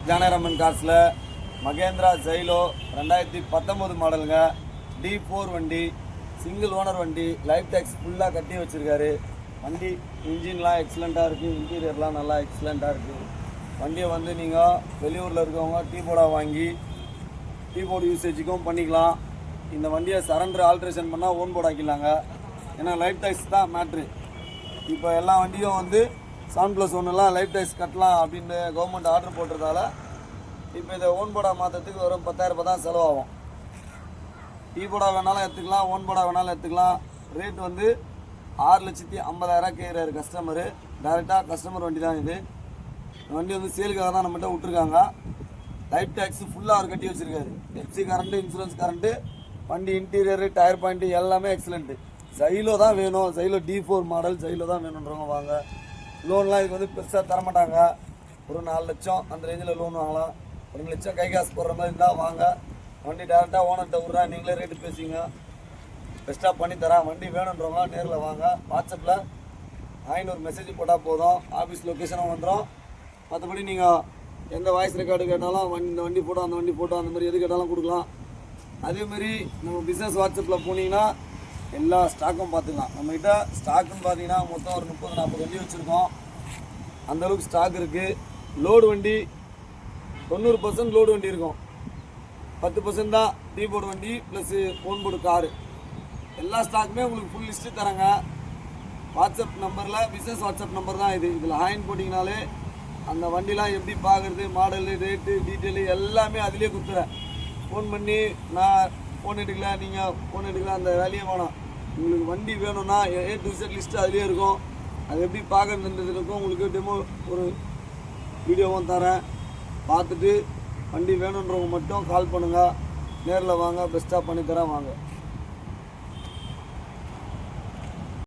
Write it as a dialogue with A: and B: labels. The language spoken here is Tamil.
A: ஜானகிராமன் கார்ஸில் மகேந்திரா ஜைலோ 2019 மாடலுங்க. D4 வண்டி, சிங்கிள் ஓனர் வண்டி, லைஃப் டேக்ஸ் ஃபுல்லாக கட்டி வச்சுருக்காரு. வண்டி இன்ஜின்லாம் எக்ஸலண்ட்டாக இருக்குது, இன்டீரியர்லாம் நல்லா எக்ஸலண்ட்டாக இருக்குது. வண்டியை வந்து நீங்கள் வெளியூரில் இருக்கவங்க டீ போர்டாக வாங்கி டீ போர்டு யூசேஜுக்கும் பண்ணிக்கலாம். இந்த வண்டியை சரண்டர் ஆல்ட்ரேஷன் பண்ணால் ஓன் போர்டு ஆக்கிடலாங்க. ஏன்னா லைஃப் டேக்ஸ் தான் மேட்ரு. இப்போ எல்லா வண்டியும் வந்து 7+1 லைஃப் டேக்ஸ் கட்டலாம் அப்படின்னு கவர்மெண்ட் ஆர்டர் போட்டதால இப்போ இதை ஓன் போர்டாக மாற்றத்துக்கு வெறும் 10,000 ரூபாய் தான் செலவாகும். டீ போர்டாக வேணாலும் எடுத்துக்கலாம், ஓன் போர்டாக வேணாலும் எடுத்துக்கலாம். ரேட் வந்து 6,50,000 கேட்குறாரு கஸ்டமரு. டேரெக்டாக கஸ்டமர் வண்டி தான் இது. வண்டி வந்து சேலுக்காக தான் நம்மகிட்ட விட்ருக்காங்க. லைஃப் டேக்ஸ் ஃபுல்லாக அவர் கட்டி வச்சுருக்காரு. எஃப்சி கரண்ட்டு, இன்சூரன்ஸ் கரண்ட்டு, வண்டி இன்டீரியரு, டயர் பாயிண்ட்டு எல்லாமே எக்ஸலண்ட்டு. ஜைலோ தான் வேணும், ஜைலோ D4 மாடல் ஜைலோ தான் வேணுன்றவங்க வாங்க. லோன்லாம் இதுக்கு வந்து பெருசாக தரமாட்டாங்க. ஒரு 4 லட்சம் அந்த ரேஞ்சில் லோன் வாங்கலாம். 2 லட்சம் கை காசு போடுற மாதிரி இருந்தால் வாங்க. வண்டி டேரெக்டாக ஓனர்கிட்ட விட்றா, நீங்களே ரேட்டு பேசிங்க, பெஸ்ட்டாக பண்ணித்தரேன். வண்டி வேணுன்றவங்க நேரில் வாங்க. வாட்ஸ்அப்பில் 500 மெசேஜ் போட்டால் போதும், ஆஃபீஸ் லொக்கேஷனும் வந்துடும். மற்றபடி நீங்கள் எந்த வாய்ஸ் ரெக்கார்டு கேட்டாலும் இந்த வண்டி ஃபோட்டோ அந்த வண்டி ஃபோட்டோ அந்த மாதிரி எது கேட்டாலும் கொடுக்கலாம். அதேமாரி நம்ம பிஸ்னஸ் வாட்ஸ்அப்பில் போனீங்கன்னா எல்லா ஸ்டாக்கும் பார்த்துக்கலாம். நம்மகிட்ட ஸ்டாக்குன்னு பார்த்தீங்கன்னா மொத்தம் ஒரு 30-40 வண்டி வச்சுருக்கோம். அந்தளவுக்கு ஸ்டாக் இருக்குது. லோடு வண்டி 90% லோடு வண்டி இருக்கும். 10% தான் டீ போர்டு வண்டி ப்ளஸ் ஃபோன் போர்டு காரு. எல்லா ஸ்டாக்குமே உங்களுக்கு ஃபுல் லிஸ்ட்டு தரேங்க. வாட்ஸ்அப் நம்பரில் பிஸ்னஸ் வாட்ஸ்அப் நம்பர் தான் இது. இதில் ஹாயின் போட்டிங்கனாலே அந்த வண்டிலாம் எப்படி பார்க்குறது, மாடலு, ரேட்டு, டீட்டெயிலு எல்லாமே அதிலே கொடுத்துறேன். ஃபோன் பண்ணி நான் ஃபோன் எடுக்கல, நீங்கள் ஃபோன் எடுக்கல, அந்த வேலையே வேணாம். உங்களுக்கு வண்டி வேணும்னா A to Z லிஸ்ட்டு அதிலே இருக்கும். அது எப்படி பார்க்குறதுன்றது இருக்கும். உங்களுக்கு டெமோ ஒரு வீடியோவும் தரேன். பார்த்துட்டு வண்டி வேணுன்றவங்க மட்டும் கால் பண்ணுங்கள், நேரில் வாங்க, பெஸ்ட்டாக பண்ணித்தரேன் வாங்க.